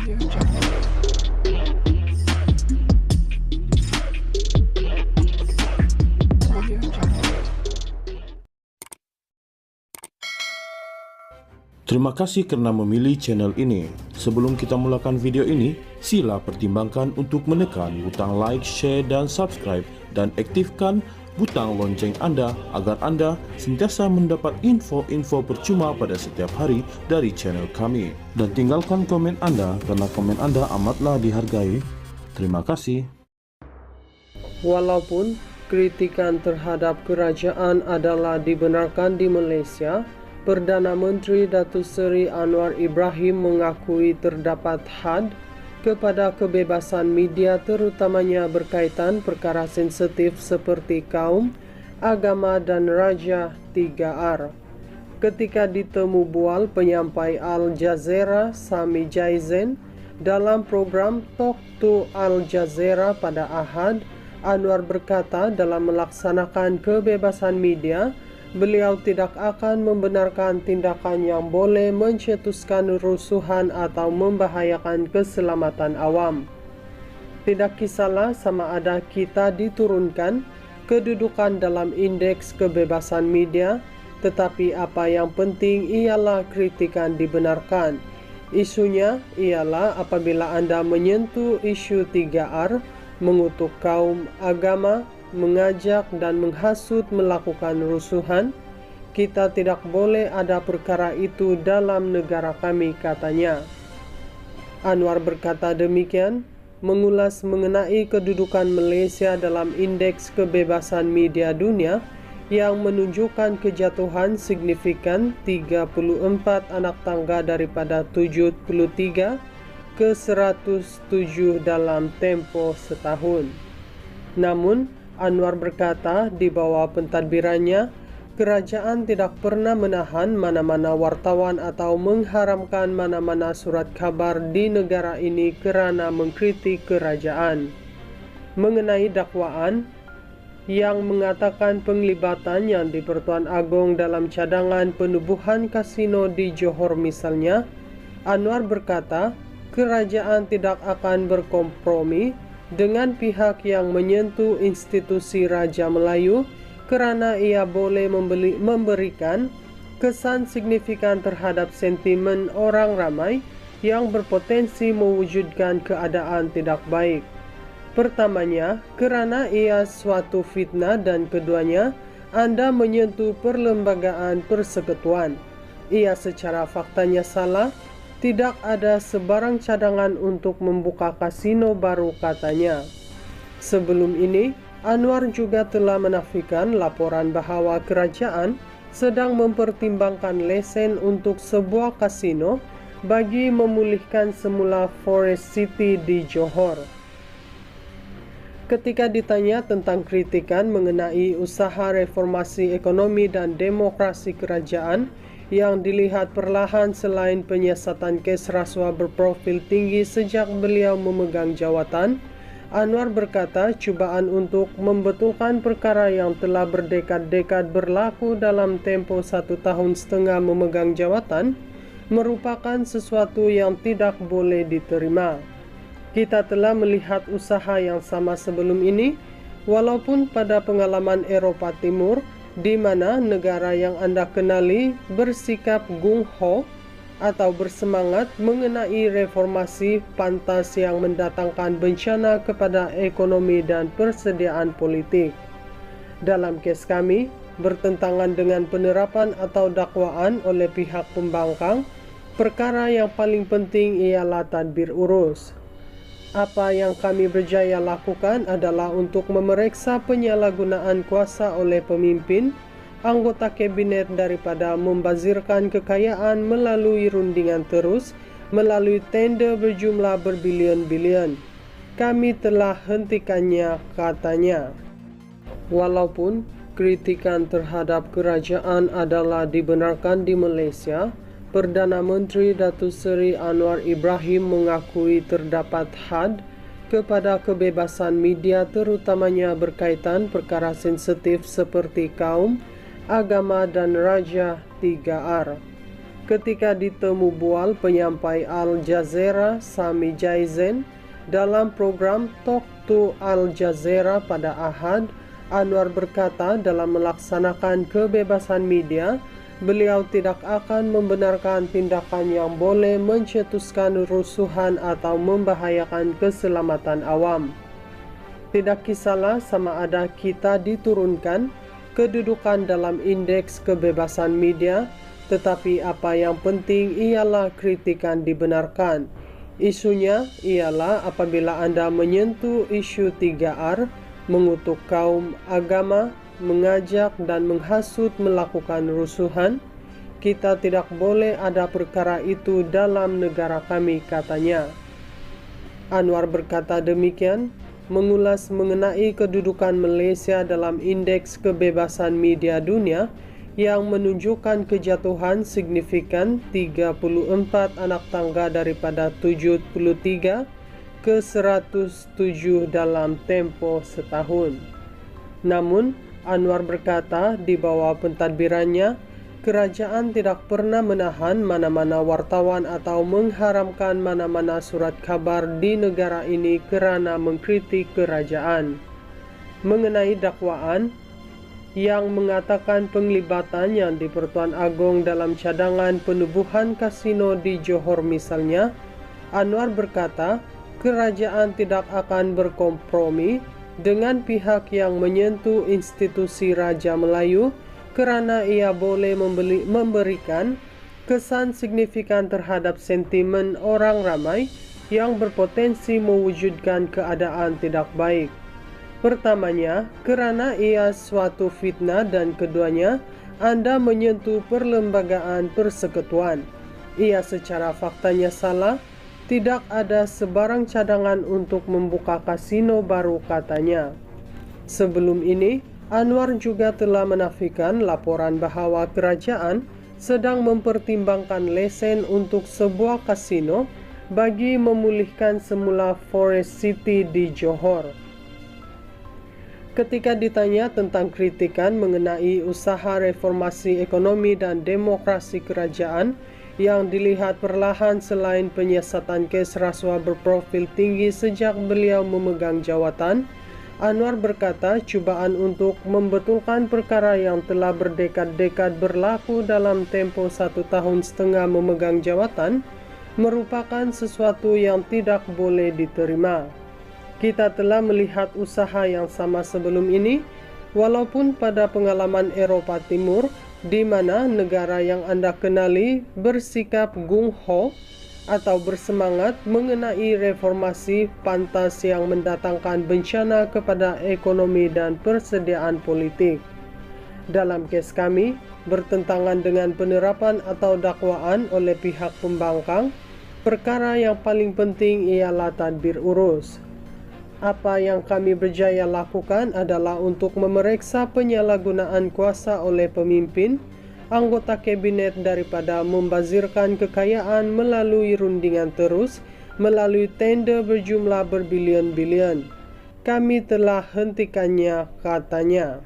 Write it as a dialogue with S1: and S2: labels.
S1: Terima kasih karena memilih channel ini. Sebelum kita mulakan video ini, sila pertimbangkan untuk menekan butang like, share, dan subscribe, dan aktifkan butang lonceng Anda agar Anda sentiasa mendapat info-info percuma pada setiap hari dari channel kami. Dan tinggalkan komen Anda karena komen Anda amatlah dihargai. Terima kasih.
S2: Walaupun kritikan terhadap kerajaan adalah dibenarkan di Malaysia, Perdana Menteri Datuk Seri Anwar Ibrahim mengakui terdapat had kepada kebebasan media terutamanya berkaitan perkara sensitif seperti kaum, agama dan Raja 3R. Ketika ditemu bual penyampai Al Jazeera Sami Jaizen dalam program Talk to Al Jazeera pada Ahad, Anwar berkata dalam melaksanakan kebebasan media, beliau tidak akan membenarkan tindakan yang boleh mencetuskan rusuhan atau membahayakan keselamatan awam. Tidak kisahlah sama ada kita diturunkan kedudukan dalam indeks kebebasan media, tetapi apa yang penting ialah kritikan dibenarkan. Isunya ialah apabila Anda menyentuh isu 3R, mengutuk kaum, agama, mengajak dan menghasut melakukan rusuhan, kita tidak boleh ada perkara itu dalam negara kami, katanya. Anwar berkata demikian mengulas mengenai kedudukan Malaysia dalam indeks kebebasan media dunia yang menunjukkan kejatuhan signifikan 34 anak tangga daripada 73 ke 107 dalam tempoh setahun. Namun, Anwar berkata di bawah pentadbirannya, kerajaan tidak pernah menahan mana-mana wartawan atau mengharamkan mana-mana surat khabar di negara ini kerana mengkritik kerajaan. Mengenai dakwaan yang mengatakan penglibatan yang di-Pertuan Agong dalam cadangan penubuhan kasino di Johor misalnya, Anwar berkata kerajaan tidak akan berkompromi dengan pihak yang menyentuh institusi Raja Melayu kerana ia boleh memberikan kesan signifikan terhadap sentimen orang ramai yang berpotensi mewujudkan keadaan tidak baik. Pertamanya, kerana ia suatu fitnah dan keduanya, Anda menyentuh perlembagaan persekutuan. Ia secara faktanya salah. Tidak ada sebarang cadangan untuk membuka kasino baru, katanya. Sebelum ini, Anwar juga telah menafikan laporan bahawa kerajaan sedang mempertimbangkan lesen untuk sebuah kasino bagi memulihkan semula Forest City di Johor. Ketika ditanya tentang kritikan mengenai usaha reformasi ekonomi dan demokrasi kerajaan yang dilihat perlahan selain penyiasatan kes rasuah berprofil tinggi sejak beliau memegang jawatan, Anwar berkata cubaan untuk membetulkan perkara yang telah berdekad-dekad berlaku dalam tempoh 1 tahun setengah memegang jawatan merupakan sesuatu yang tidak boleh diterima. Kita telah melihat usaha yang sama sebelum ini, walaupun pada pengalaman Eropah Timur, di mana negara yang Anda kenali bersikap gung ho atau bersemangat mengenai reformasi pantas yang mendatangkan bencana kepada ekonomi dan persediaan politik. Dalam kes kami, bertentangan dengan penerapan atau dakwaan oleh pihak pembangkang, perkara yang paling penting ialah tadbir urus. Apa yang kami berjaya lakukan adalah untuk memeriksa penyalahgunaan kuasa oleh pemimpin, anggota kabinet daripada membazirkan kekayaan melalui rundingan terus, melalui tender berjumlah berbilion-bilion. Kami telah hentikannya, katanya. Walaupun kritikan terhadap kerajaan adalah dibenarkan di Malaysia, Perdana Menteri Datuk Seri Anwar Ibrahim mengakui terdapat had kepada kebebasan media terutamanya berkaitan perkara sensitif seperti kaum, agama dan Raja 3R. ketika ditemu bual penyampai Al Jazeera Sami Jaizen dalam program Talk to Al Jazeera pada Ahad. Anwar berkata dalam melaksanakan kebebasan media, beliau tidak akan membenarkan tindakan yang boleh mencetuskan rusuhan atau membahayakan keselamatan awam. Tidak kisahlah sama ada kita diturunkan kedudukan dalam indeks kebebasan media, tetapi apa yang penting ialah kritikan dibenarkan. Isunya ialah apabila Anda menyentuh isu 3R, mengutuk kaum, agama, mengajak dan menghasut melakukan rusuhan, kita tidak boleh ada perkara itu dalam negara kami, katanya. Anwar berkata demikian mengulas mengenai kedudukan Malaysia dalam indeks kebebasan media dunia yang menunjukkan kejatuhan signifikan 34 anak tangga daripada 73 ke 107 dalam tempoh setahun. Namun, Anwar berkata di bawah pentadbirannya, kerajaan tidak pernah menahan mana-mana wartawan atau mengharamkan mana-mana surat khabar di negara ini kerana mengkritik kerajaan. Mengenai dakwaan yang mengatakan penglibatan yang di-Pertuan Agong dalam cadangan penubuhan kasino di Johor misalnya, Anwar berkata, kerajaan tidak akan berkompromi dengan pihak yang menyentuh institusi Raja Melayu kerana ia boleh memberikan kesan signifikan terhadap sentimen orang ramai yang berpotensi mewujudkan keadaan tidak baik. Pertamanya, kerana ia suatu fitnah, dan keduanya, Anda menyentuh perlembagaan persekutuan. Ia secara faktanya salah. Tidak ada sebarang cadangan untuk membuka kasino baru, katanya. Sebelum ini, Anwar juga telah menafikan laporan bahawa kerajaan sedang mempertimbangkan lesen untuk sebuah kasino bagi memulihkan semula Forest City di Johor. Ketika ditanya tentang kritikan mengenai usaha reformasi ekonomi dan demokrasi kerajaan yang dilihat perlahan selain penyiasatan kes rasuah berprofil tinggi sejak beliau memegang jawatan, Anwar berkata cubaan untuk membetulkan perkara yang telah berdekad-dekad berlaku dalam tempoh 1 tahun setengah memegang jawatan merupakan sesuatu yang tidak boleh diterima. Kita telah melihat usaha yang sama sebelum ini, walaupun pada pengalaman Eropah Timur, di mana negara yang Anda kenali bersikap gung-ho atau bersemangat mengenai reformasi pantas yang mendatangkan bencana kepada ekonomi dan persediaan politik. Dalam kes kami, bertentangan dengan penerapan atau dakwaan oleh pihak pembangkang, perkara yang paling penting ialah tadbir urus. Apa yang kami berjaya lakukan adalah untuk memeriksa penyalahgunaan kuasa oleh pemimpin, anggota kabinet daripada membazirkan kekayaan melalui rundingan terus, melalui tender berjumlah berbilion-bilion. Kami telah hentikannya, katanya.